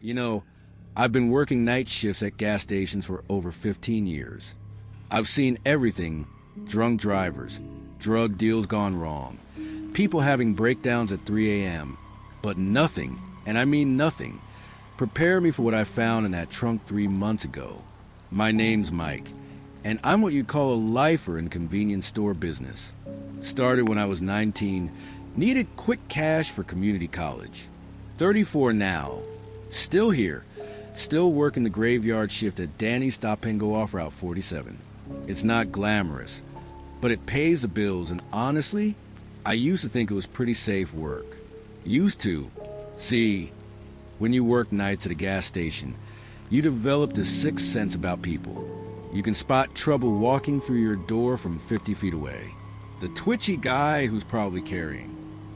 You know, I've been working night shifts at gas stations for over 15 years. I've seen everything: drunk drivers, drug deals gone wrong, people having breakdowns at 3 a.m. But nothing, and I mean nothing, prepared me for what I found in that trunk 3 months ago. My name's Mike, and I'm what you'd call a lifer in convenience store business. Started when I was 19, needed quick cash for community college. 34 now, still here, still working the graveyard shift at Danny's Stop and Go off Route 47. It's not glamorous, but it pays the bills, and honestly, I used to think it was pretty safe work. Used to. See, when you work nights at a gas station, you develop this sixth sense about people. You can spot trouble walking through your door from 50 feet away. The twitchy guy who's probably carrying.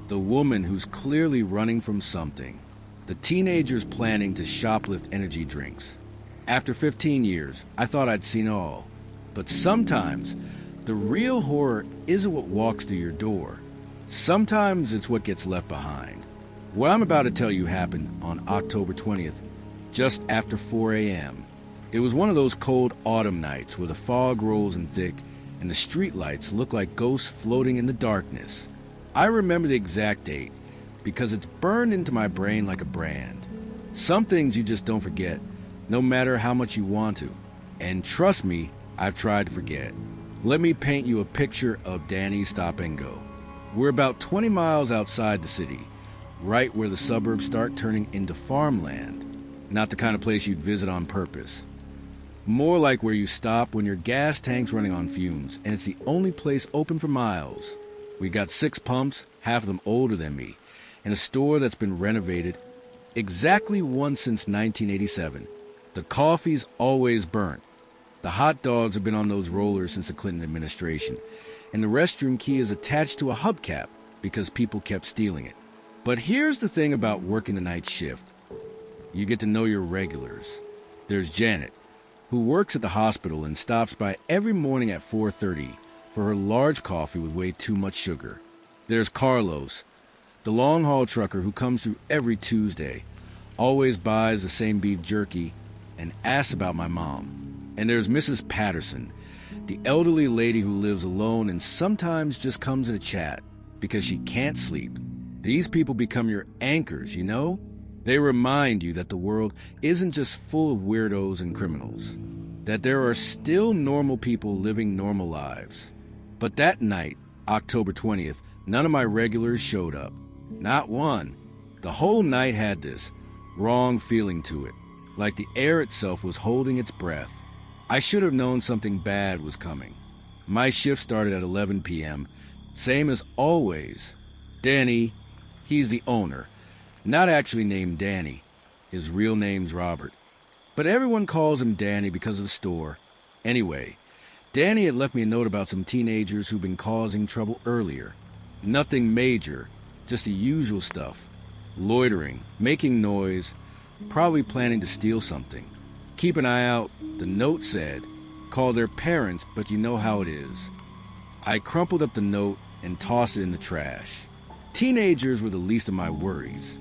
The woman who's clearly running from something. The teenagers planning to shoplift energy drinks. After 15 years, I thought I'd seen all. But sometimes, the real horror isn't what walks through your door. Sometimes it's what gets left behind. What I'm about to tell you happened on October 20th, just after 4 a.m. It was one of those cold autumn nights where the fog rolls in thick and the streetlights look like ghosts floating in the darkness. I remember the exact date because it's burned into my brain like a brand. Some things you just don't forget, no matter how much you want to. And trust me, I've tried to forget. Let me paint you a picture of Danny's Stop and Go. We're about 20 miles outside the city, right where the suburbs start turning into farmland. Not the kind of place you'd visit on purpose. More like where you stop when your gas tank's running on fumes, and it's the only place open for miles. We got 6 pumps, half of them older than me, and a store that's been renovated exactly once since 1987. The coffee's always burnt. The hot dogs have been on those rollers since the Clinton administration, and the restroom key is attached to a hubcap because people kept stealing it. But here's the thing about working the night shift. You get to know your regulars. There's Janet, who works at the hospital and stops by every morning at 4:30 for her large coffee with way too much sugar. There's Carlos, the long-haul trucker who comes through every Tuesday, always buys the same beef jerky, and asks about my mom. And there's Mrs. Patterson, the elderly lady who lives alone and sometimes just comes in to chat because she can't sleep. These people become your anchors, you know? They remind you that the world isn't just full of weirdos and criminals, that there are still normal people living normal lives. But that night, October 20th, none of my regulars showed up. Not one. The whole night had this wrong feeling to it, like the air itself was holding its breath. I should have known something bad was coming. My shift started at 11 p.m., same as always. Danny, he's the owner, not actually named Danny. His real name's Robert. But everyone calls him Danny because of the store. Anyway, Danny had left me a note about some teenagers who'd been causing trouble earlier. Nothing major, just the usual stuff. Loitering, making noise, probably planning to steal something. Keep an eye out, the note said. Call their parents, but you know how it is. I crumpled up the note and tossed it in the trash. Teenagers were the least of my worries.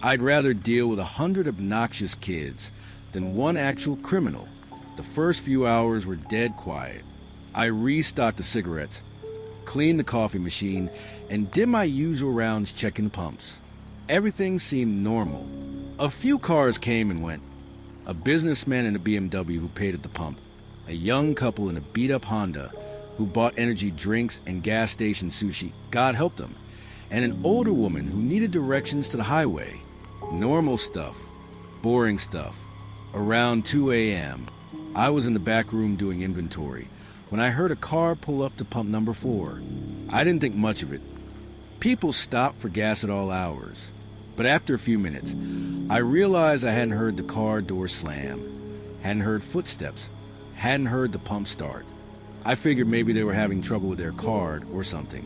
I'd rather deal with 100 obnoxious kids than one actual criminal. The first few hours were dead quiet. I restocked the cigarettes, cleaned the coffee machine, and did my usual rounds checking pumps. Everything seemed normal. A few cars came and went. A businessman in a BMW who paid at the pump. A young couple in a beat-up Honda who bought energy drinks and gas station sushi, God help them. And an older woman who needed directions to the highway. Normal stuff. Boring stuff. Around 2 a.m., I was in the back room doing inventory when I heard a car pull up to pump number 4. I didn't think much of it. People stopped for gas at all hours. But after a few minutes, I realized I hadn't heard the car door slam, hadn't heard footsteps, hadn't heard the pump start. I figured maybe they were having trouble with their card or something.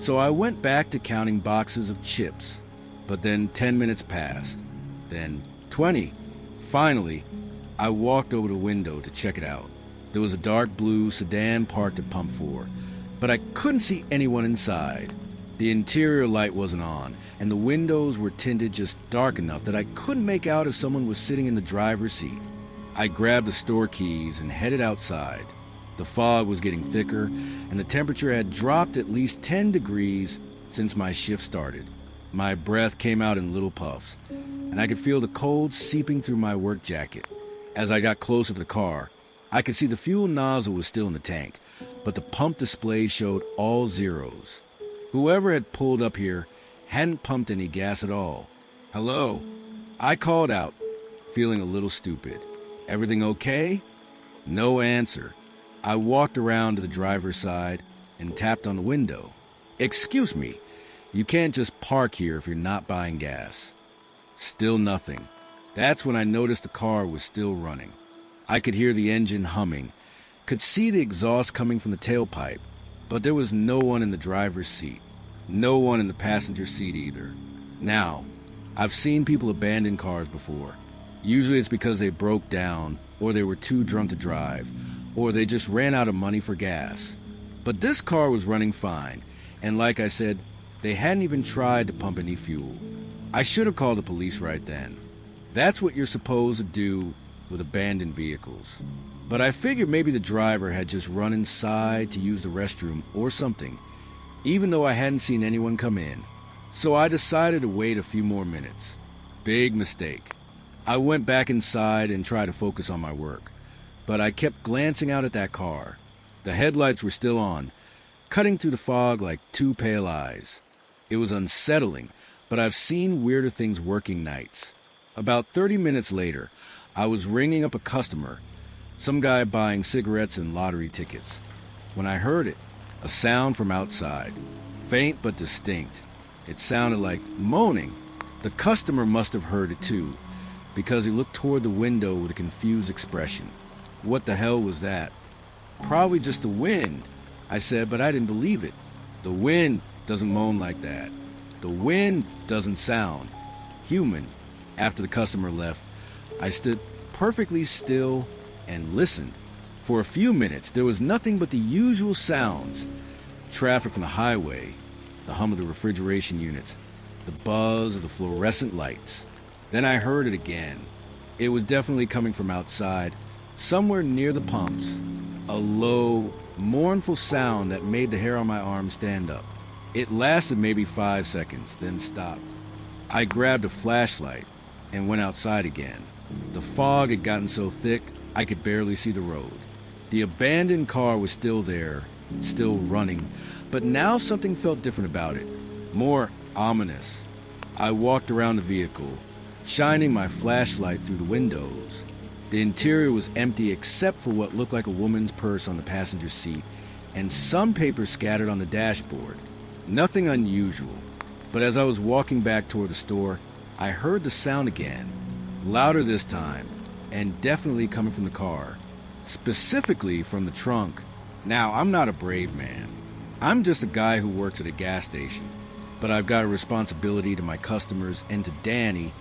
So I went back to counting boxes of chips. But then 10 minutes passed. Then 20. Finally, I walked over to the window to check it out. There was a dark blue sedan parked at pump 4, but I couldn't see anyone inside. The interior light wasn't on, and the windows were tinted just dark enough that I couldn't make out if someone was sitting in the driver's seat. I grabbed the store keys and headed outside. The fog was getting thicker, and the temperature had dropped at least 10 degrees since my shift started. My breath came out in little puffs, and I could feel the cold seeping through my work jacket. As I got closer to the car, I could see the fuel nozzle was still in the tank, but the pump display showed all zeros. Whoever had pulled up here hadn't pumped any gas at all. "Hello?" I called out, feeling a little stupid. "Everything okay?" No answer. I walked around to the driver's side and tapped on the window. "Excuse me, you can't just park here if you're not buying gas." Still nothing. That's when I noticed the car was still running. I could hear the engine humming, could see the exhaust coming from the tailpipe, but there was no one in the driver's seat. No one in the passenger seat either. Now, I've seen people abandon cars before. Usually it's because they broke down, or they were too drunk to drive, or they just ran out of money for gas. But this car was running fine, and like I said, they hadn't even tried to pump any fuel. I should have called the police right then. That's what you're supposed to do with abandoned vehicles. But I figured maybe the driver had just run inside to use the restroom or something, even though I hadn't seen anyone come in. So I decided to wait a few more minutes. Big mistake. I went back inside and tried to focus on my work, but I kept glancing out at that car. The headlights were still on, cutting through the fog like two pale eyes. It was unsettling, but I've seen weirder things working nights. About 30 minutes later, I was ringing up a customer, some guy buying cigarettes and lottery tickets, when I heard it, a sound from outside, faint but distinct. It sounded like moaning. The customer must have heard it too, because he looked toward the window with a confused expression. What the hell was that? "Probably just the wind," I said, but I didn't believe it. The wind doesn't moan like that. The wind doesn't sound human. After the customer left, I stood perfectly still and listened. For a few minutes, there was nothing but the usual sounds. Traffic from the highway, the hum of the refrigeration units, the buzz of the fluorescent lights. Then I heard it again. It was definitely coming from outside, somewhere near the pumps. A low, mournful sound that made the hair on my arm stand up. It lasted maybe 5 seconds, then stopped. I grabbed a flashlight and went outside again. The fog had gotten so thick, I could barely see the road. The abandoned car was still there, still running, but now something felt different about it, more ominous. I walked around the vehicle, shining my flashlight through the windows. The interior was empty except for what looked like a woman's purse on the passenger seat and some papers scattered on the dashboard. Nothing unusual, but as I was walking back toward the store, I heard the sound again, louder this time, and definitely coming from the car, specifically from the trunk. Now, I'm not a brave man. I'm just a guy who works at a gas station, but I've got a responsibility to my customers and to Danny,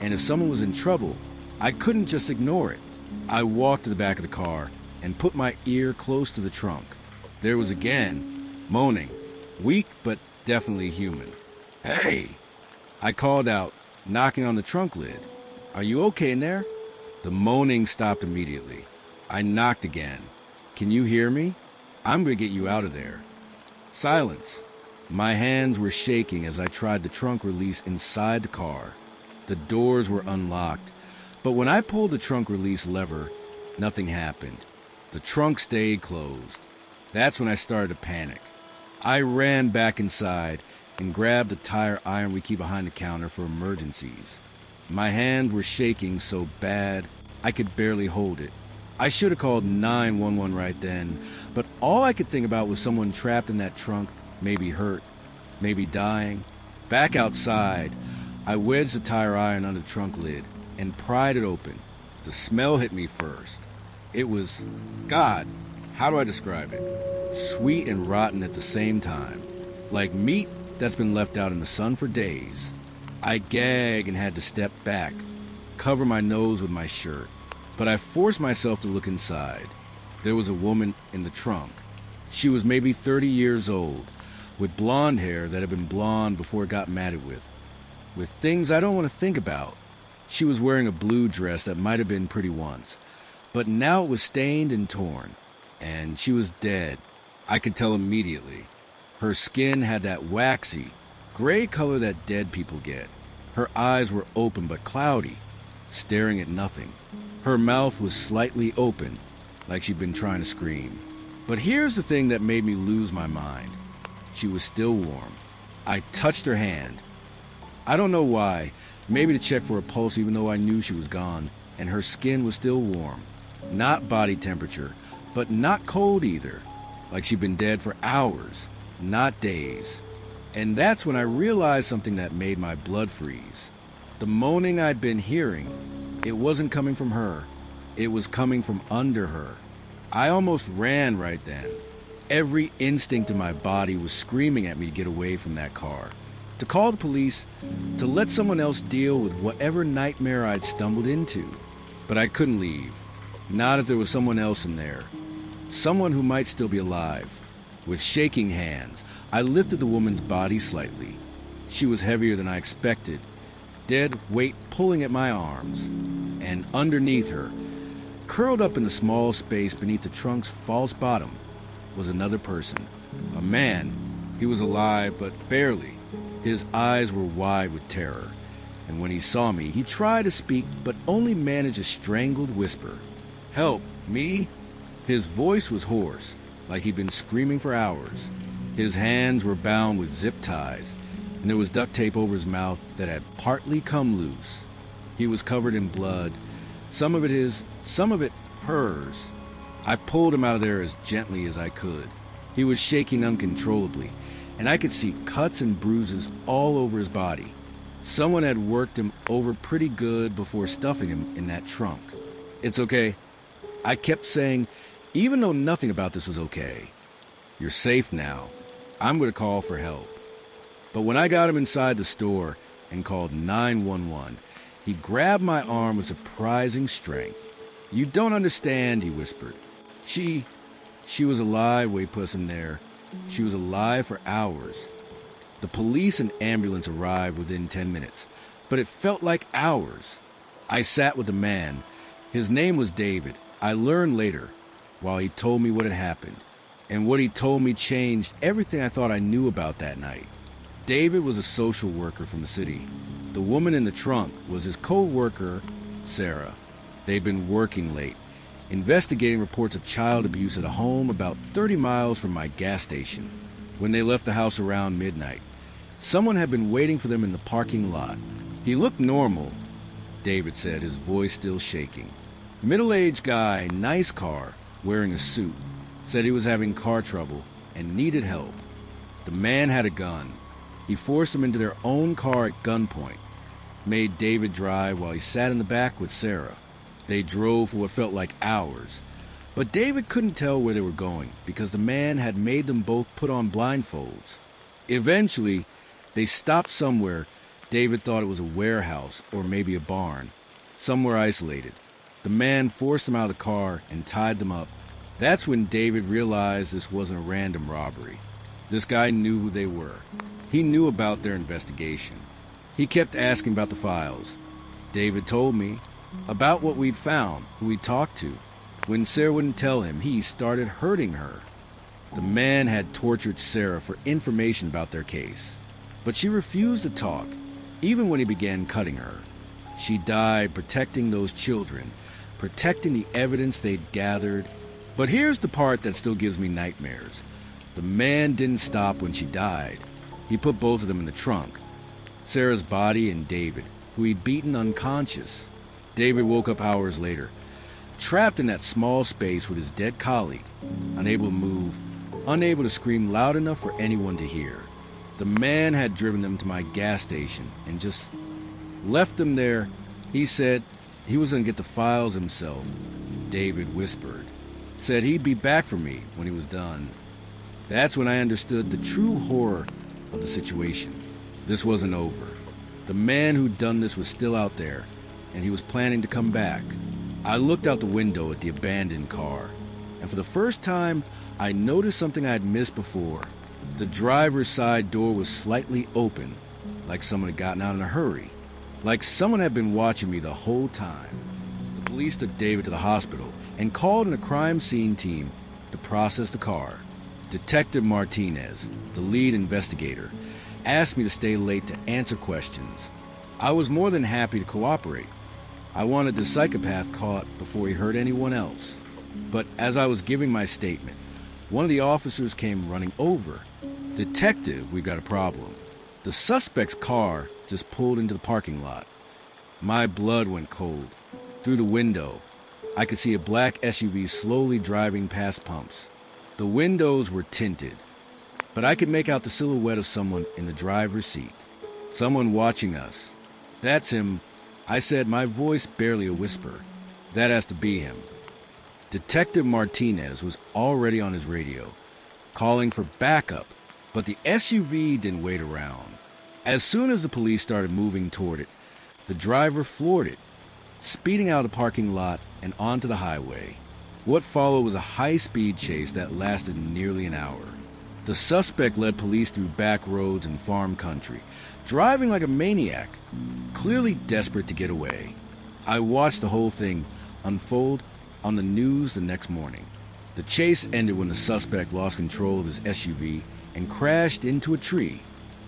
and if someone was in trouble, I couldn't just ignore it. I walked to the back of the car and put my ear close to the trunk. There was again moaning, weak but definitely human. "Hey!" I called out, knocking on the trunk lid. "Are you okay in there?" The moaning stopped immediately. I knocked again. "Can you hear me? I'm going to get you out of there." Silence. My hands were shaking as I tried the trunk release inside the car. The doors were unlocked, but when I pulled the trunk release lever, nothing happened. The trunk stayed closed. That's when I started to panic. I ran back inside and grabbed the tire iron we keep behind the counter for emergencies. My hands were shaking so bad I could barely hold it. I should have called 911 right then, but all I could think about was someone trapped in that trunk, maybe hurt, maybe dying. Back outside, I wedged the tire iron under the trunk lid and pried it open. The smell hit me first. It was, God, how do I describe it? Sweet and rotten at the same time, like meat that's been left out in the sun for days. I gagged and had to step back, cover my nose with my shirt, but I forced myself to look inside. There was a woman in the trunk. She was maybe 30 years old, with blonde hair that had been blonde before it got matted with things I don't want to think about. She was wearing a blue dress that might have been pretty once, but now it was stained and torn, and she was dead. I could tell immediately. Her skin had that waxy, gray color that dead people get. Her eyes were open but cloudy, staring at nothing. Her mouth was slightly open, like she'd been trying to scream. But here's the thing that made me lose my mind. She was still warm. I touched her hand. I don't know why, maybe to check for a pulse even though I knew she was gone, and her skin was still warm. Not body temperature, but not cold either, like she'd been dead for hours, not days. And that's when I realized something that made my blood freeze. The moaning I'd been hearing, it wasn't coming from her. It was coming from under her. I almost ran right then. Every instinct in my body was screaming at me to get away from that car, to call the police, to let someone else deal with whatever nightmare I'd stumbled into. But I couldn't leave. Not if there was someone else in there. Someone who might still be alive. With shaking hands, I lifted the woman's body slightly. She was heavier than I expected, dead weight pulling at my arms. And underneath her, curled up in the small space beneath the trunk's false bottom, was another person. A man. He was alive, but barely. His eyes were wide with terror, and when he saw me, he tried to speak, but only managed a strangled whisper. "Help, me?" His voice was hoarse, like he'd been screaming for hours. His hands were bound with zip ties, and there was duct tape over his mouth that had partly come loose. He was covered in blood, some of it his, some of it hers. I pulled him out of there as gently as I could. He was shaking uncontrollably, and I could see cuts and bruises all over his body. Someone had worked him over pretty good before stuffing him in that trunk. "It's okay," I kept saying, even though nothing about this was okay. "You're safe now. I'm going to call for help." But when I got him inside the store and called 911, he grabbed my arm with surprising strength. "You don't understand," he whispered. She was alive when he put us in there. She was alive for hours. The police and ambulance arrived within 10 minutes, but it felt like hours. I sat with the man. His name was David. I learned later, while he told me what had happened. And what he told me changed everything I thought I knew about that night. David was a social worker from the city. The woman in the trunk was his co-worker, Sarah. They'd been working late, investigating reports of child abuse at a home about 30 miles from my gas station. When they left the house around midnight, someone had been waiting for them in the parking lot. He looked normal, David said, his voice still shaking. Middle-aged guy, nice car, wearing a suit. Said he was having car trouble and needed help. The man had a gun. He forced them into their own car at gunpoint. Made David drive while he sat in the back with Sarah. They drove for what felt like hours. But David couldn't tell where they were going because the man had made them both put on blindfolds. Eventually, they stopped somewhere. David thought it was a warehouse or maybe a barn. Somewhere isolated. The man forced them out of the car and tied them up. That's when David realized this wasn't a random robbery. This guy knew who they were. He knew about their investigation. He kept asking about the files. David told me about what we'd found, who he'd talked to. When Sarah wouldn't tell him, he started hurting her. The man had tortured Sarah for information about their case. But she refused to talk, even when he began cutting her. She died protecting those children, protecting the evidence they'd gathered. But here's the part that still gives me nightmares. The man didn't stop when she died. He put both of them in the trunk. Sarah's body and David, who he'd beaten unconscious. David woke up hours later, trapped in that small space with his dead colleague, unable to move, unable to scream loud enough for anyone to hear. The man had driven them to my gas station and just left them there. He said he was going to get the files himself. David whispered. Said he'd be back for me when he was done. That's when I understood the true horror of the situation. This wasn't over. The man who'd done this was still out there, and he was planning to come back. I looked out the window at the abandoned car, and for the first time, I noticed something I had missed before. The driver's side door was slightly open, like someone had gotten out in a hurry, like someone had been watching me the whole time. The police took David to the hospital and called in a crime scene team to process the car. Detective Martinez, the lead investigator, asked me to stay late to answer questions. I was more than happy to cooperate. I wanted the psychopath caught before he hurt anyone else. But as I was giving my statement, one of the officers came running over. "Detective, we've got a problem. The suspect's car just pulled into the parking lot." My blood went cold. Through the window, I could see a black SUV slowly driving past pumps. The windows were tinted, but I could make out the silhouette of someone in the driver's seat. Someone watching us. "That's him," I said, my voice barely a whisper. "That has to be him." Detective Martinez was already on his radio, calling for backup, but the SUV didn't wait around. As soon as the police started moving toward it, the driver floored it, speeding out of the parking lot and onto the highway. What followed was a high-speed chase that lasted nearly an hour. The suspect led police through back roads and farm country, driving like a maniac, clearly desperate to get away. I watched the whole thing unfold on the news the next morning. The chase ended when the suspect lost control of his SUV and crashed into a tree.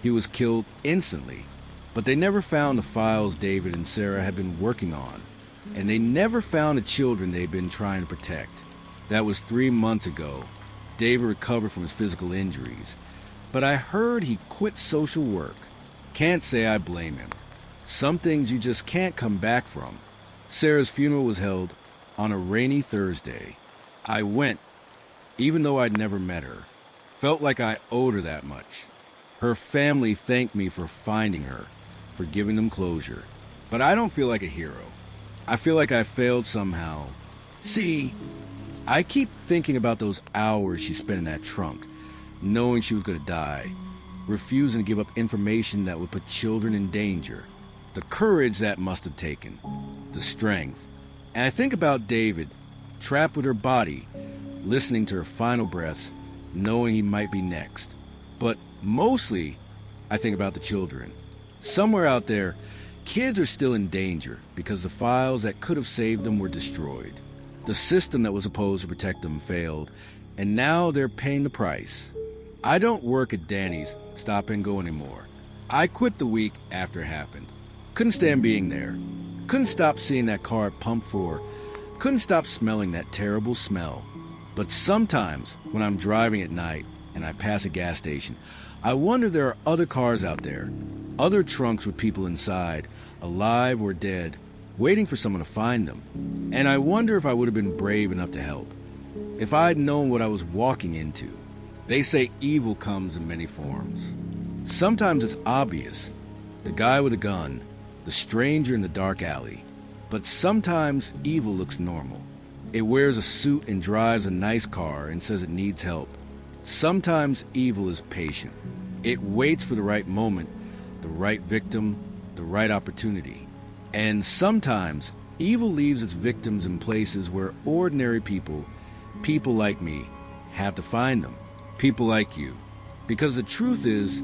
He was killed instantly, but they never found the files David and Sarah had been working on, and they never found the children they'd been trying to protect. That was 3 months ago. David recovered from his physical injuries, but I heard he quit social work. Can't say I blame him. Some things you just can't come back from. Sarah's funeral was held on a rainy Thursday. I went, even though I'd never met her. Felt like I owed her that much. Her family thanked me for finding her, for giving them closure. But I don't feel like a hero. I feel like I failed somehow. See, I keep thinking about those hours she spent in that trunk, knowing she was going to die, refusing to give up information that would put children in danger. The courage that must have taken, the strength. And I think about David, trapped with her body, listening to her final breaths, knowing he might be next. But mostly, I think about the children. Somewhere out there, kids are still in danger because the files that could have saved them were destroyed. The system that was supposed to protect them failed, and now they're paying the price. I don't work at Danny's Stop and Go anymore. I quit the week after it happened. Couldn't stand being there. Couldn't stop seeing that car at Pump 4. Couldn't stop smelling that terrible smell. But sometimes, when I'm driving at night and I pass a gas station, I wonder if there are other cars out there, other trunks with people inside, alive or dead, waiting for someone to find them. And I wonder if I would have been brave enough to help, if I'd known what I was walking into. They say evil comes in many forms. Sometimes it's obvious, the guy with a gun, the stranger in the dark alley. But sometimes evil looks normal. It wears a suit and drives a nice car and says it needs help. Sometimes evil is patient. It waits for the right moment, the right victim, the right opportunity. And sometimes evil leaves its victims in places where ordinary people like me, have to find them. People like you. Because the truth is,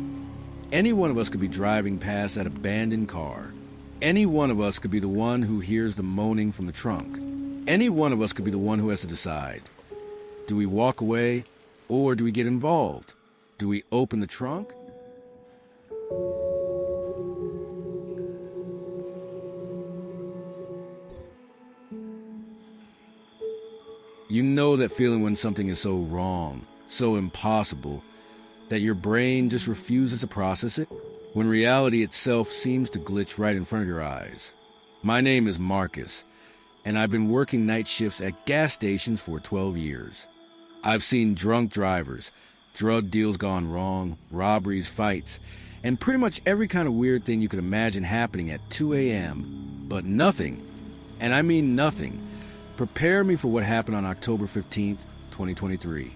any one of us could be driving past that abandoned car. Any one of us could be the one who hears the moaning from the trunk. Any one of us could be the one who has to decide. Do we walk away, or do we get involved? Do we open the trunk? You know that feeling when something is so wrong, so impossible, that your brain just refuses to process it, when reality itself seems to glitch right in front of your eyes. My name is Marcus, and I've been working night shifts at gas stations for 12 years. I've seen drunk drivers, drug deals gone wrong, robberies, fights, and pretty much every kind of weird thing you could imagine happening at 2 a.m. But nothing, and I mean nothing, prepared me for what happened on October 15th, 2023.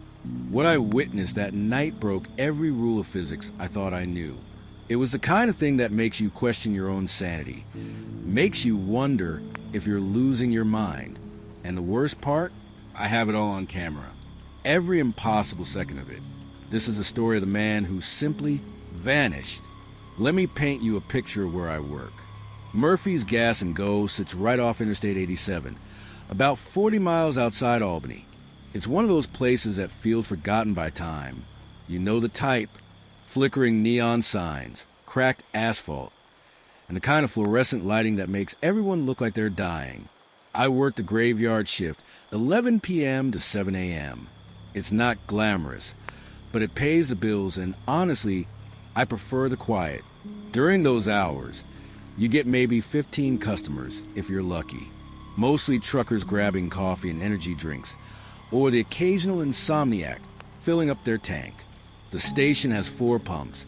What I witnessed that night broke every rule of physics I thought I knew. It was the kind of thing that makes you question your own sanity, makes you wonder if you're losing your mind. And the worst part, I have it all on camera. Every impossible second of it. This is the story of the man who simply vanished. Let me paint you a picture of where I work. Murphy's Gas and Go sits right off Interstate 87, about 40 miles outside Albany. It's one of those places that feels forgotten by time. You know the type: flickering neon signs, cracked asphalt, and the kind of fluorescent lighting that makes everyone look like they're dying. I work the graveyard shift, 11 p.m. to 7 a.m. It's not glamorous, but it pays the bills, and honestly, I prefer the quiet. During those hours, you get maybe 15 customers if you're lucky. Mostly truckers grabbing coffee and energy drinks, or the occasional insomniac filling up their tank. The station has 4 pumps,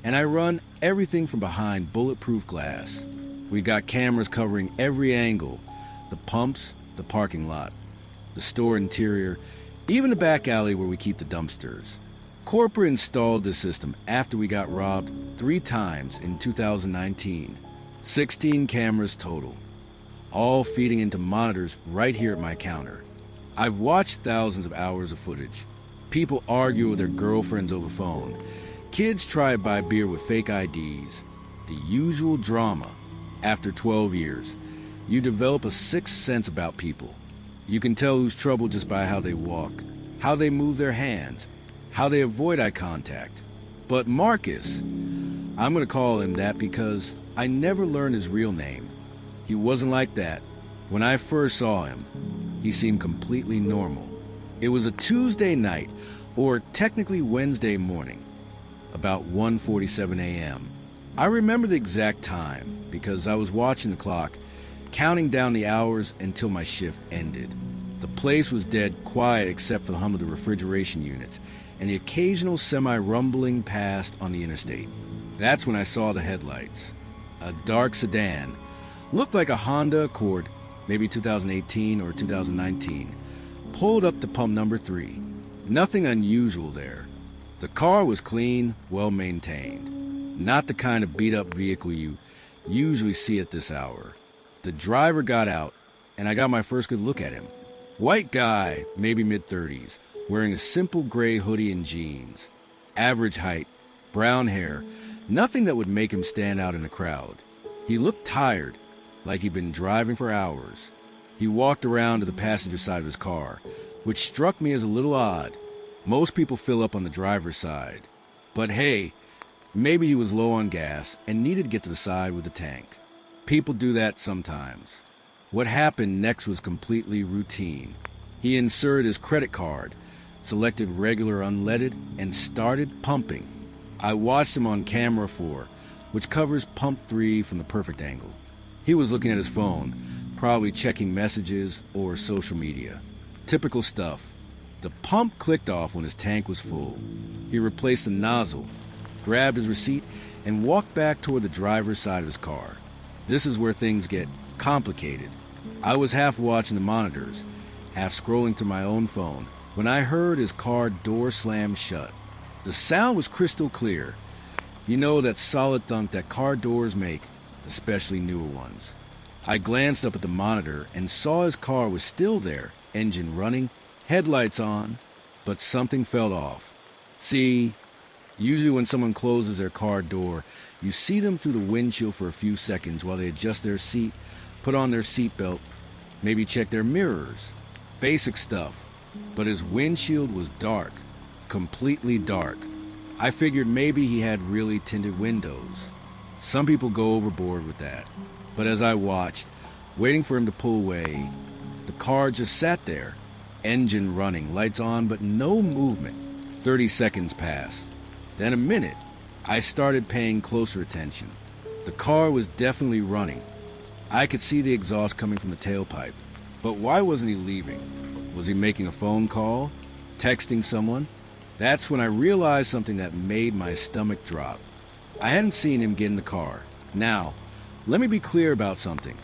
and I run everything from behind bulletproof glass. We got cameras covering every angle: the pumps, the parking lot, the store interior, even the back alley where we keep the dumpsters. Corporate installed this system after we got robbed 3 times in 2019. 16 cameras total, all feeding into monitors right here at my counter. I've watched thousands of hours of footage. People argue with their girlfriends over phone. Kids try to buy beer with fake IDs. The usual drama. After 12 years, you develop a sixth sense about people. You can tell who's trouble just by how they walk, how they move their hands, how they avoid eye contact. But Marcus, I'm going to call him that because I never learned his real name. He wasn't like that. When I first saw him, he seemed completely normal. It was a Tuesday night, or technically Wednesday morning, about 1:47 a.m. I remember the exact time because I was watching the clock, counting down the hours until my shift ended. The place was dead quiet except for the hum of the refrigeration units and the occasional semi-rumbling past on the interstate. That's when I saw the headlights. A dark sedan, looked like a Honda Accord, maybe 2018 or 2019, pulled up to pump number 3. Nothing unusual there. The car was clean, well maintained. Not the kind of beat-up vehicle you usually see at this hour. The driver got out, and I got my first good look at him. White guy, maybe mid-30s, wearing a simple gray hoodie and jeans. Average height, brown hair, nothing that would make him stand out in a crowd. He looked tired, like he'd been driving for hours. He walked around to the passenger side of his car, which struck me as a little odd. Most people fill up on the driver's side. But hey, maybe he was low on gas and needed to get to the side with the tank. People do that sometimes. What happened next was completely routine. He inserted his credit card, selected regular unleaded, and started pumping. I watched him on camera 4, which covers pump 3 from the perfect angle. He was looking at his phone, probably checking messages or social media. Typical stuff. The pump clicked off when his tank was full. He replaced the nozzle, grabbed his receipt, and walked back toward the driver's side of his car. This is where things get complicated. I was half watching the monitors, half scrolling through my own phone, when I heard his car door slam shut. The sound was crystal clear. You know that solid thunk that car doors make, especially newer ones. I glanced up at the monitor and saw his car was still there, engine running, headlights on, but something fell off. See, usually when someone closes their car door, you see them through the windshield for a few seconds while they adjust their seat, put on their seatbelt, maybe check their mirrors. Basic stuff. But his windshield was dark, completely dark. I figured maybe he had really tinted windows. Some people go overboard with that. But as I watched, waiting for him to pull away, the car just sat there, engine running, lights on, but no movement. 30 seconds passed. Then a minute. I started paying closer attention. The car was definitely running. I could see the exhaust coming from the tailpipe. But why wasn't he leaving? Was he making a phone call? Texting someone? That's when I realized something that made my stomach drop. I hadn't seen him get in the car. Now, let me be clear about something.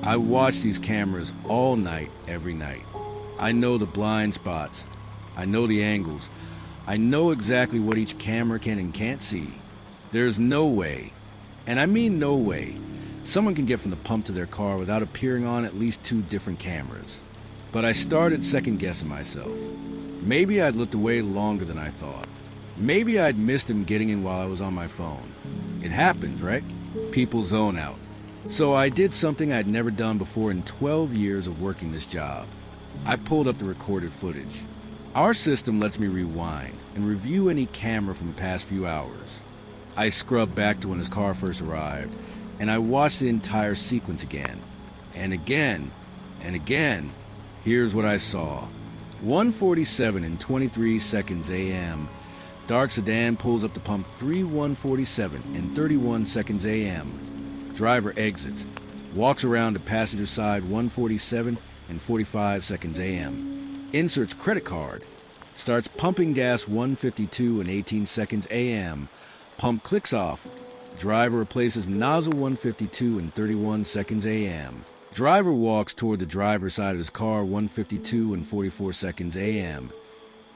I watch these cameras all night, every night. I know the blind spots. I know the angles. I know exactly what each camera can and can't see. There's no way, and I mean no way, someone can get from the pump to their car without appearing on at least 2 different cameras. But I started second-guessing myself. Maybe I'd looked away longer than I thought. Maybe I'd missed him getting in while I was on my phone. It happens, right? People zone out. So I did something I'd never done before in 12 years of working this job. I pulled up the recorded footage. Our system lets me rewind and review any camera from the past few hours. I scrubbed back to when his car first arrived, and I watched the entire sequence again. And again, and again. Here's what I saw. 1:47 and 23 seconds a.m. Dark sedan pulls up to pump 31:47 and 31 seconds a.m. Driver exits, walks around to passenger side 1:47 and 45 seconds a.m. Inserts credit card, starts pumping gas 1:52 and 18 seconds a.m. Pump clicks off. Driver replaces nozzle 1:52 and 31 seconds a.m. Driver walks toward the driver's side of his car 1:52 and 44 seconds a.m.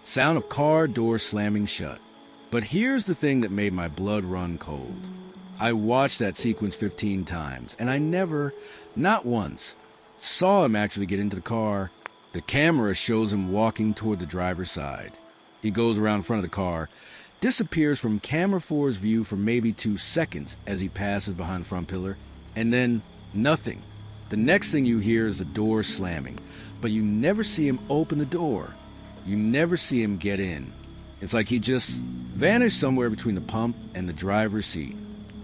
Sound of car door slamming shut. But here's the thing that made my blood run cold. I watched that sequence 15 times, and I never, not once, saw him actually get into the car. The camera shows him walking toward the driver's side. He goes around in front of the car, disappears from camera 4's view for maybe 2 seconds as he passes behind the front pillar, and then nothing. The next thing you hear is the door slamming, but you never see him open the door. You never see him get in. It's like he just vanished somewhere between the pump and the driver's seat.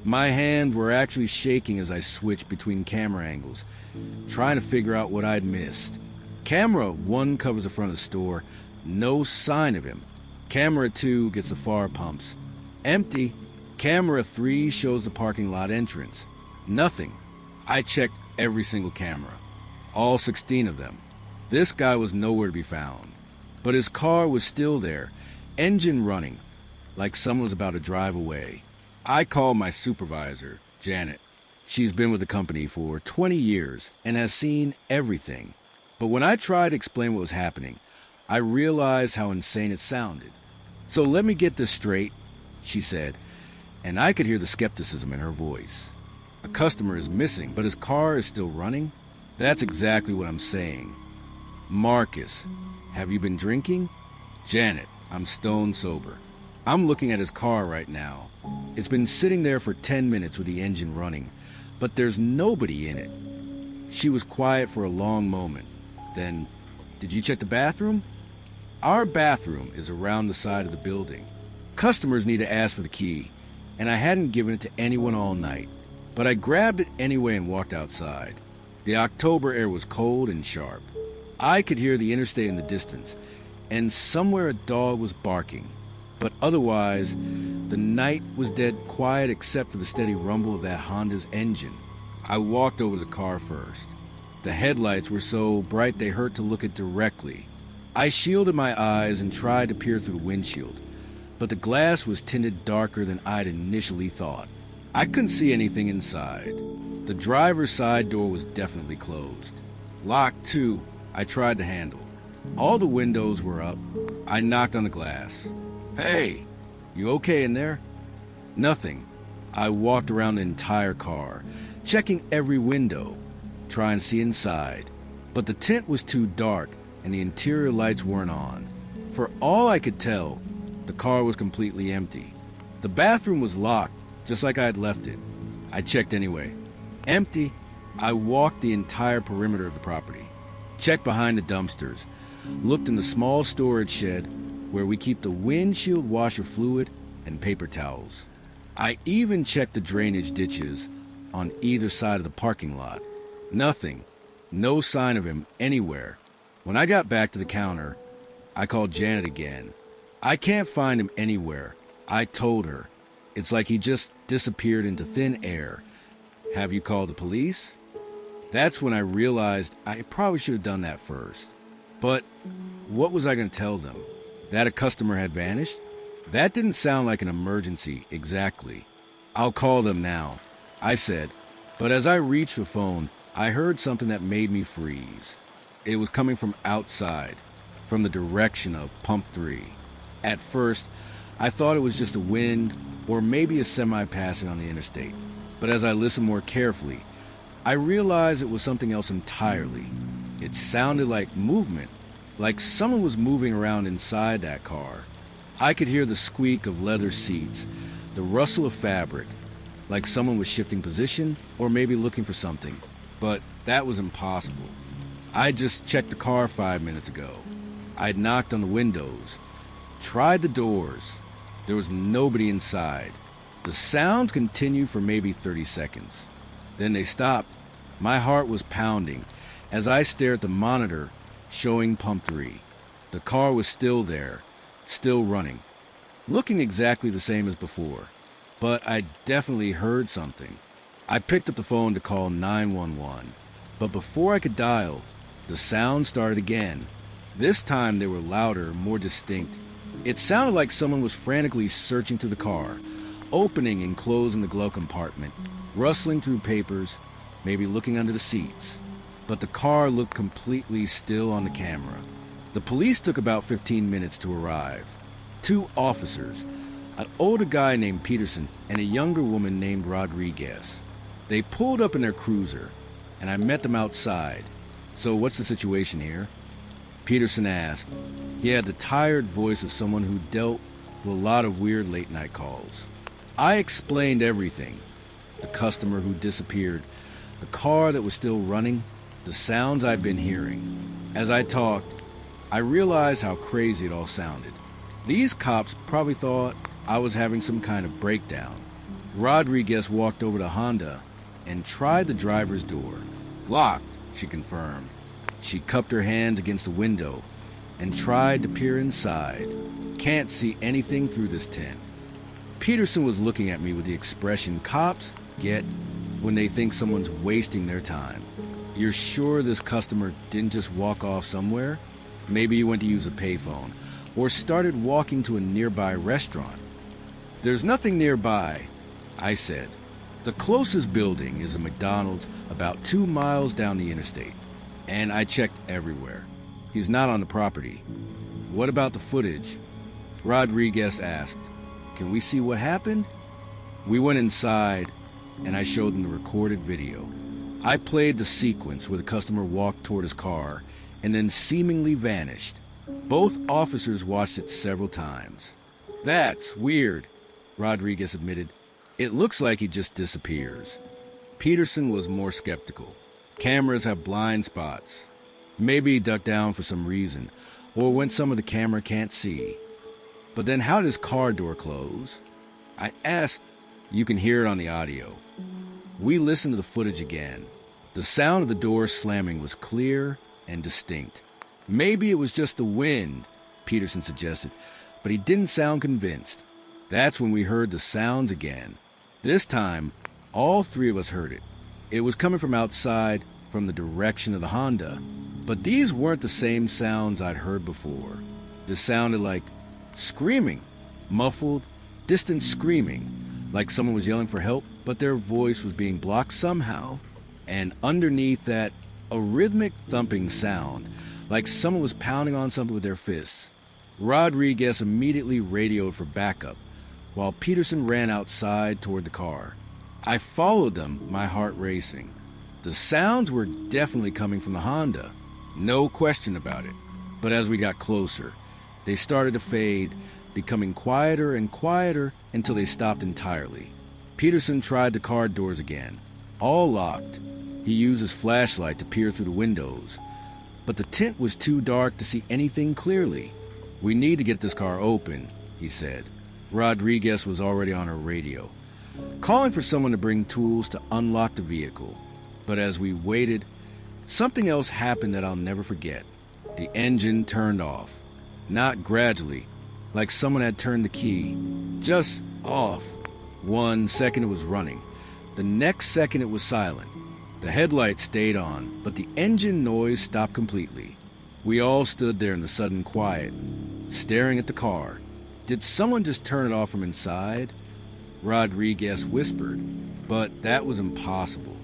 My hands were actually shaking as I switched between camera angles, trying to figure out what I'd missed. Camera 1 covers the front of the store, no sign of him. Camera 2 gets the far pumps, empty. Camera 3 shows the parking lot entrance, nothing. I checked every single camera, all 16 of them. This guy was nowhere to be found, but his car was still there, engine running, like someone was about to drive away. I called my supervisor, Janet. She's been with the company for 20 years and has seen everything. But when I tried to explain what was happening, I realized how insane it sounded. So let me get this straight, she said, and I could hear the skepticism in her voice. A customer is missing, but his car is still running? That's exactly what I'm saying. Marcus, have you been drinking? Janet, I'm stone sober. I'm looking at his car right now. It's been sitting there for 10 minutes with the engine running, but there's nobody in it. She was quiet for a long moment. Then, did you check the bathroom? Our bathroom is around the side of the building. Customers need to ask for the key, and I hadn't given it to anyone all night. But I grabbed it anyway and walked outside. The October air was cold and sharp. I could hear the interstate in the distance, and somewhere a dog was barking. But otherwise, the night was dead quiet except for the steady rumble of that Honda's engine. I walked over to the car first. The headlights were so bright they hurt to look at directly. I shielded my eyes and tried to peer through the windshield, but the glass was tinted darker than I'd initially thought. I couldn't see anything inside. The driver's side door was definitely closed. Locked too, I tried the handle. All the windows were up. I knocked on the glass. Hey, you okay in there? Nothing. I walked around the entire car, checking every window, trying to see inside. But the tint was too dark and the interior lights weren't on. For all I could tell, the car was completely empty. The bathroom was locked, just like I had left it. I checked anyway. Empty. I walked the entire perimeter of the property, checked behind the dumpsters, looked in the small storage shed where we keep the windshield washer fluid and paper towels. I even checked the drainage ditches on either side of the parking lot. Nothing. No sign of him anywhere. When I got back to the counter, I called Janet again. I can't find him anywhere. I told her. It's like he just disappeared into thin air. Have you called the police? That's when I realized I probably should have done that first. But what was I going to tell them? That a customer had vanished? That didn't sound like an emergency exactly. I'll call them now, I said. But as I reached the phone, I heard something that made me freeze. It was coming from outside, from the direction of Pump 3. At first, I thought it was just the wind or maybe a semi passing on the interstate. But as I listened more carefully, I realized it was something else entirely. It sounded like movement, like someone was moving around inside that car. I could hear the squeak of leather seats, the rustle of fabric, like someone was shifting position or maybe looking for something. But that was impossible. I just checked the car 5 minutes ago. I'd knocked on the windows, tried the doors. There was nobody inside. The sounds continued for maybe 30 seconds. Then they stopped. My heart was pounding as I stared at the monitor showing pump 3. The car was still there, still running, looking exactly the same as before. But I definitely heard something. I picked up the phone to call 911, but before I could dial, the sound started again. This time they were louder, more distinct. It sounded like someone was frantically searching through the car, opening and closing the glove compartment, rustling through papers, maybe looking under the seats. But the car looked completely still on the camera. The police took about 15 minutes to arrive. 2 officers, an older guy named Peterson and a younger woman named Rodriguez. They pulled up in their cruiser, and I met them outside. "So what's the situation here?" Peterson asked. He had the tired voice of someone who dealt with a lot of weird late-night calls. I explained everything. The customer who disappeared, the car that was still running, the sounds I'd been hearing. As I talked, I realized how crazy it all sounded. These cops probably thought I was having some kind of breakdown. Rodriguez walked over to Honda and tried the driver's door. "Locked," she confirmed. She cupped her hands against the window and tried to peer inside. "Can't see anything through this tent." Peterson was looking at me with the expression cops get when they think someone's wasting their time. "You're sure this customer didn't just walk off somewhere? Maybe he went to use a payphone or started walking to a nearby restaurant." "There's nothing nearby," I said. "The closest building is a McDonald's about 2 miles down the interstate, and I checked everywhere. He's not on the property." "What about the footage?" Rodriguez asked. "Can we see what happened?" We went inside, and I showed them the recorded video. I played the sequence where the customer walked toward his car and then seemingly vanished. Both officers watched it several times. "That's weird," Rodriguez admitted. "It looks like he just disappears." Peterson was more skeptical. "Cameras have blind spots. Maybe he ducked down for some reason, or when some of the camera can't see. But then how did his car door close?" I asked. "You can hear it on the audio." We listened to the footage again. The sound of the door slamming was clear and distinct. "Maybe it was just the wind," Peterson suggested, but he didn't sound convinced. That's when we heard the sounds again. This time, all 3 of us heard it. It was coming from outside, from the direction of the Honda. But these weren't the same sounds I'd heard before. This sounded like screaming, muffled, distant screaming, like someone was yelling for help, but their voice was being blocked somehow. And underneath that, a rhythmic thumping sound, like someone was pounding on something with their fists. Rodriguez immediately radioed for backup, while Peterson ran outside toward the car. I followed them, my heart racing. The sounds were definitely coming from the Honda, no question about it. But as we got closer, they started to fade, becoming quieter and quieter until they stopped entirely. Peterson tried the car doors again, all locked. He used his flashlight to peer through the windows, but the tent was too dark to see anything clearly. "We need to get this car open," he said. Rodriguez was already on her radio, calling for someone to bring tools to unlock the vehicle. But as we waited, something else happened that I'll never forget. The engine turned off. Not gradually, like someone had turned the key. Just off. 1 second it was running. The next second it was silent. The headlights stayed on, but the engine noise stopped completely. We all stood there in the sudden quiet, staring at the car. Did someone just turn it off from inside? Rodriguez whispered, but that was impossible.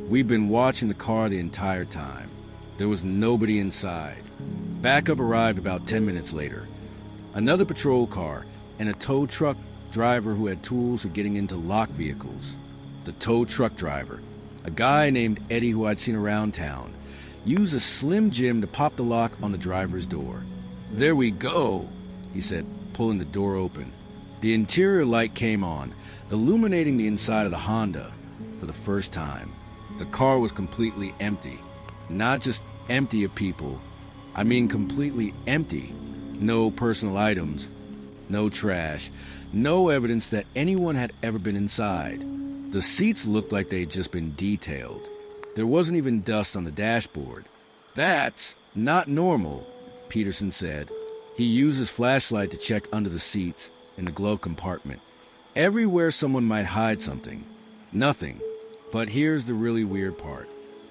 We'd been watching the car the entire time. There was nobody inside. Backup arrived about 10 minutes later. Another patrol car and a tow truck driver who had tools for getting into locked vehicles. The tow truck driver, a guy named Eddie who I'd seen around town, used a Slim Jim to pop the lock on the driver's door. "There we go," he said. pulling the door open. The interior light came on, illuminating the inside of the Honda for the first time. The car was completely empty. Not just empty of people, I mean completely empty. No personal items, no trash, no evidence that anyone had ever been inside. The seats looked like they'd just been detailed. There wasn't even dust on the dashboard. "That's not normal," Peterson said. He used his flashlight to check under the seats in the glove compartment. Everywhere someone might hide something. Nothing. But here's the really weird part.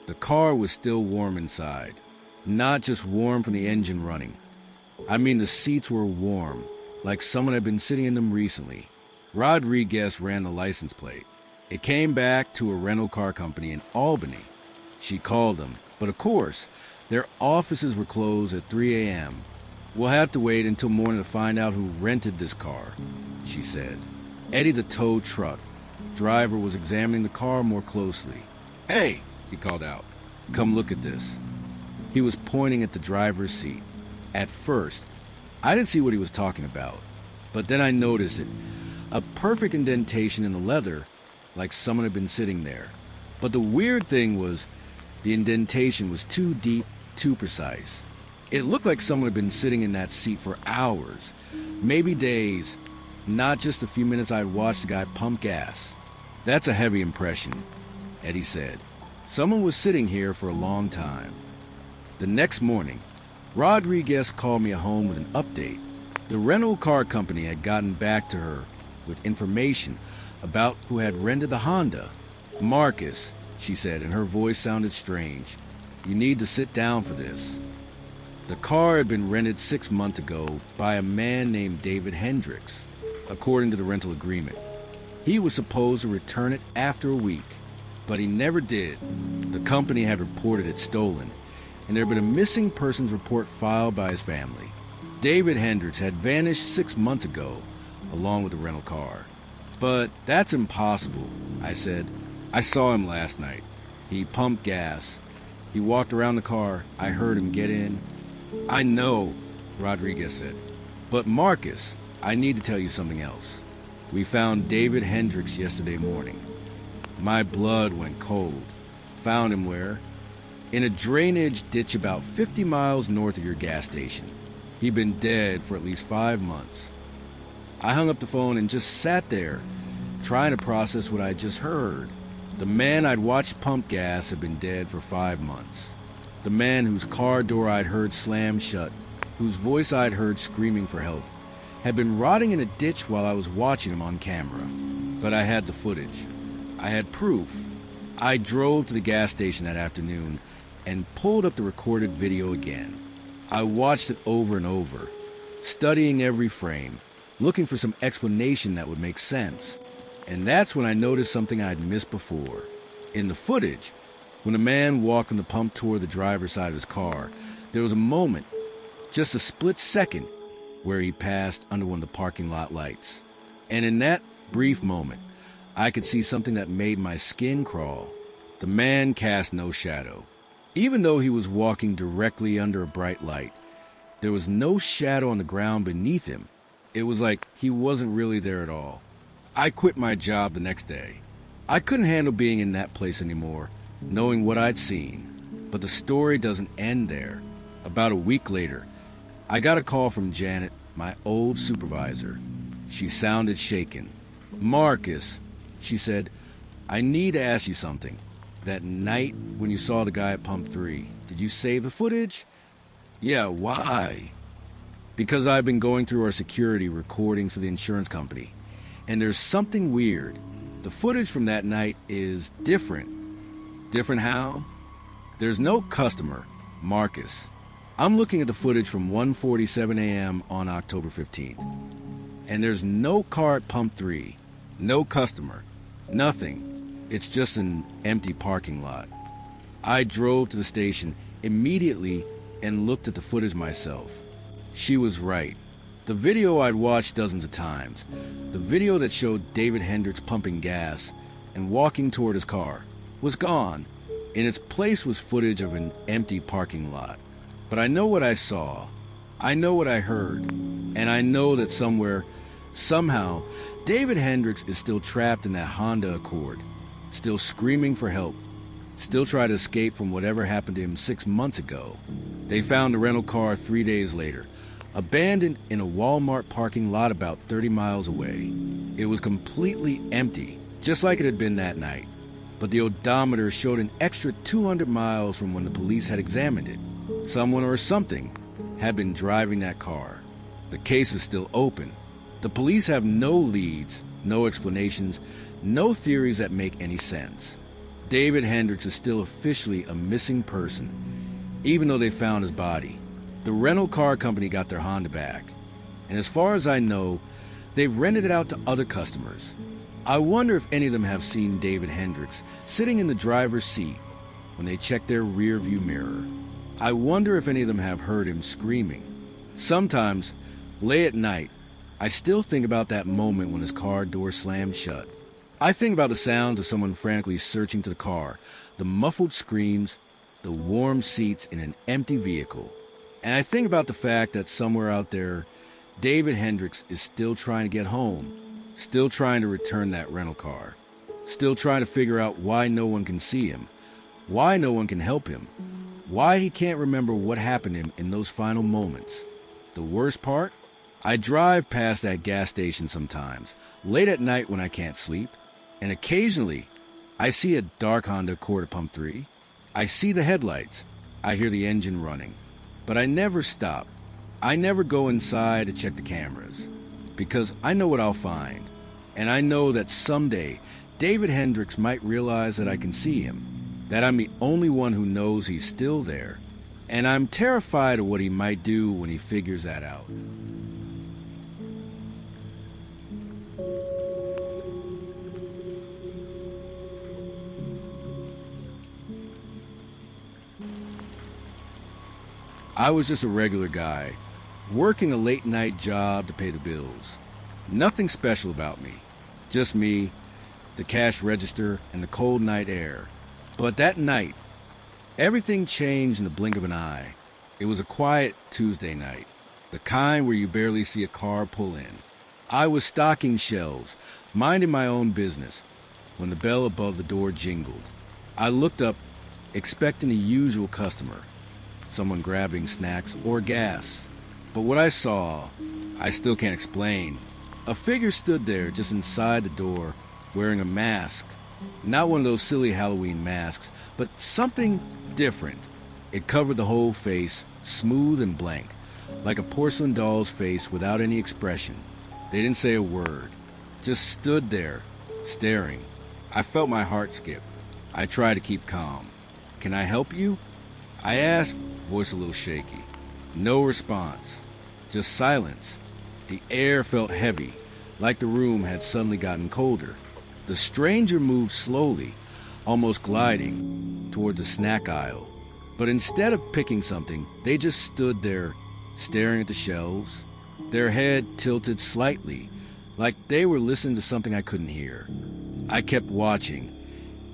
The car was still warm inside. Not just warm from the engine running. I mean, the seats were warm, like someone had been sitting in them recently. Rodriguez ran the license plate. It came back to a rental car company in Albany. She called them, but of course, their offices were closed at 3 a.m. "We'll have to wait until morning to find out who rented this car," she said. Eddie, the tow truck driver, was examining the car more closely. "Hey," he called out, "come look at this." He was pointing at the driver's seat. At first, I didn't see what he was talking about, but then I noticed it. A perfect indentation in the leather, like someone had been sitting there. But the weird thing was, the indentation was too deep, too precise. It looked like someone had been sitting in that seat for hours, maybe days, not just a few minutes I'd watched the guy pump gas. "That's a heavy impression," Eddie said. "Someone was sitting here for a long time." The next morning, Rodriguez called me home with an update. The rental car company had gotten back to her with information about who had rented the Honda. "Marcus," she said, and her voice sounded strange. "You need to sit down for this." The car had been rented 6 months ago by a man named David Hendricks, according to the rental agreement. He was supposed to return it after a week, but he never did. The company had reported it stolen, and there had been a missing persons report filed by his family. David Hendricks had vanished 6 months ago, along with the rental car. "But that's impossible," I said. "I saw him last night. He pumped gas. He walked around the car. I heard him get in." "I know," Rodriguez said. "But Marcus, I need to tell you something else. We found David Hendricks yesterday morning." My blood went cold. "Found him where?" "In a drainage ditch about 50 miles north of your gas station. He'd been dead for at least 5 months. I hung up the phone and just sat there, trying to process what I just heard. The man I'd watched pump gas had been dead for 5 months. The man whose car door I'd heard slam shut, whose voice I'd heard screaming for help, had been rotting in a ditch while I was watching him on camera. But I had the footage. I had proof. I drove to the gas station that afternoon and pulled up the recorded video again. I watched it over and over, studying every frame, looking for some explanation that would make sense. And that's when I noticed something I'd missed before. In the footage, when a man walked from the pump toward the driver's side of his car, there was a moment, just a split second, where he passed under one of the parking lot lights. And in that brief moment, I could see something that made my skin crawl. The man cast no shadow. Even though he was walking directly under a bright light, there was no shadow on the ground beneath him. It was like he wasn't really there at all. I quit my job the next day. I couldn't handle being in that place anymore, knowing what I'd seen. But the story doesn't end there. About a week later, I got a call from Janet, my old supervisor. She sounded shaken. "Marcus," she said, "I need to ask you something. That night when you saw the guy at Pump 3, did you save the footage?" "Yeah, why?" "Because I've been going through our security recordings for the insurance company, and there's something weird. The footage from that night is different." "Different how?" "There's no customer, Marcus. I'm looking at the footage from 1:47 a.m. on October 15th. And there's no car at Pump 3, no customer, nothing. It's just an empty parking lot." I drove to the station immediately and looked at the footage myself. She was right. The video I'd watched dozens of times, the video that showed David Hendricks pumping gas and walking toward his car, was gone. In its place was footage of an empty parking lot. But I know what I saw. I know what I heard. And I know that somewhere, somehow, David Hendricks is still trapped in that Honda Accord, still screaming for help, still trying to escape from whatever happened to him 6 months ago. They found the rental car 3 days later, abandoned in a Walmart parking lot about 30 miles away. It was completely empty, just like it had been that night. But the odometer showed an extra 200 miles from when the police had examined it. Someone or something had been driving that car. The case is still open. The police have no leads, no explanations, no theories that make any sense. David Hendricks is still officially a missing person, even though they found his body. The rental car company got their Honda back, and as far as I know, they've rented it out to other customers. I wonder if any of them have seen David Hendricks sitting in the driver's seat when they checked their rear view mirror. I wonder if any of them have heard him screaming. Sometimes, late at night, I still think about that moment when his car door slammed shut. I think about the sounds of someone frantically searching to the car, the muffled screams, the warm seats in an empty vehicle. And I think about the fact that somewhere out there, David Hendricks is still trying to get home, still trying to return that rental car, still trying to figure out why no one can see him, why no one can help him, why he can't remember what happened to him in those final moments. The worst part? I drive past that gas station sometimes, late at night when I can't sleep, and occasionally I see a dark Honda Accord at Pump 3. I see the headlights, I hear the engine running, but I never stop. I never go inside to check the cameras, because I know what I'll find, and I know that someday David Hendricks might realize that I can see him, that I'm the only one who knows he's still there, and I'm terrified of what he might do when he figures that out. I was just a regular guy, working a late-night job to pay the bills. Nothing special about me. Just me, the cash register, and the cold night air. But that night, everything changed in the blink of an eye. It was a quiet Tuesday night, the kind where you barely see a car pull in. I was stocking shelves, minding my own business, when the bell above the door jingled. I looked up, expecting the usual customer, someone grabbing snacks or gas. But what I saw, I still can't explain. A figure stood there just inside the door, wearing a mask. Not one of those silly Halloween masks, but something different. It covered the whole face, smooth and blank, like a porcelain doll's face without any expression. They didn't say a word, just stood there, staring. I felt my heart skip. I tried to keep calm. "Can I help you?" I asked, voice a little shaky. No response, just silence. The air felt heavy, like the room had suddenly gotten colder. The stranger moved slowly, almost gliding, towards a snack aisle. But instead of picking something, they just stood there, staring at the shelves, their head tilted slightly, like they were listening to something I couldn't hear. I kept watching,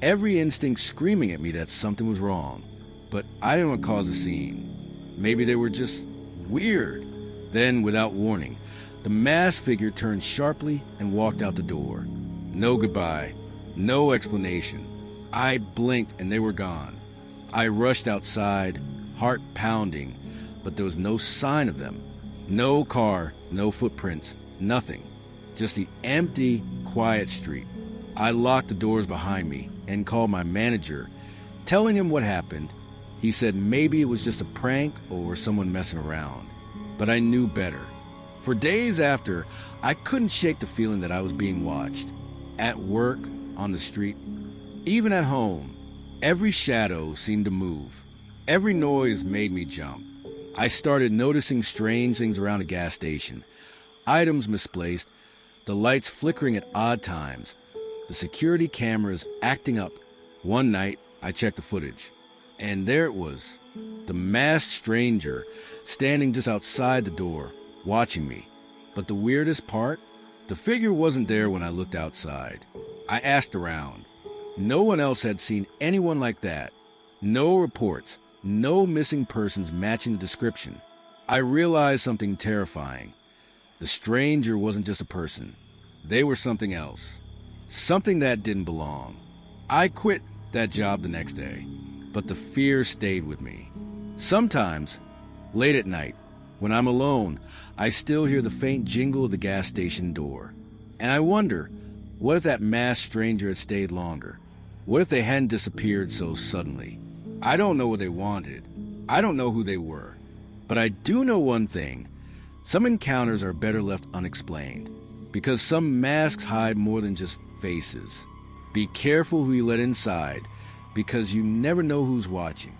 every instinct screaming at me that something was wrong. But I didn't want to cause a scene. Maybe they were just weird. Then, without warning, the masked figure turned sharply and walked out the door. No goodbye, no explanation. I blinked and they were gone. I rushed outside, heart pounding, but there was no sign of them. No car, no footprints, nothing. Just the empty, quiet street. I locked the doors behind me and called my manager, telling him what happened. He said maybe it was just a prank or someone messing around. But I knew better. For days after, I couldn't shake the feeling that I was being watched. At work, on the street, even at home, every shadow seemed to move. Every noise made me jump. I started noticing strange things around a gas station. Items misplaced, the lights flickering at odd times, the security cameras acting up. One night, I checked the footage. And there it was, the masked stranger, standing just outside the door, watching me. But the weirdest part? The figure wasn't there when I looked outside. I asked around. No one else had seen anyone like that. No reports, no missing persons matching the description. I realized something terrifying. The stranger wasn't just a person. They were something else. Something that didn't belong. I quit that job the next day, but the fear stayed with me. Sometimes, late at night, when I'm alone, I still hear the faint jingle of the gas station door. And I wonder, what if that masked stranger had stayed longer? What if they hadn't disappeared so suddenly? I don't know what they wanted. I don't know who they were. But I do know one thing. Some encounters are better left unexplained, because some masks hide more than just faces. Be careful who you let inside, because you never know who's watching.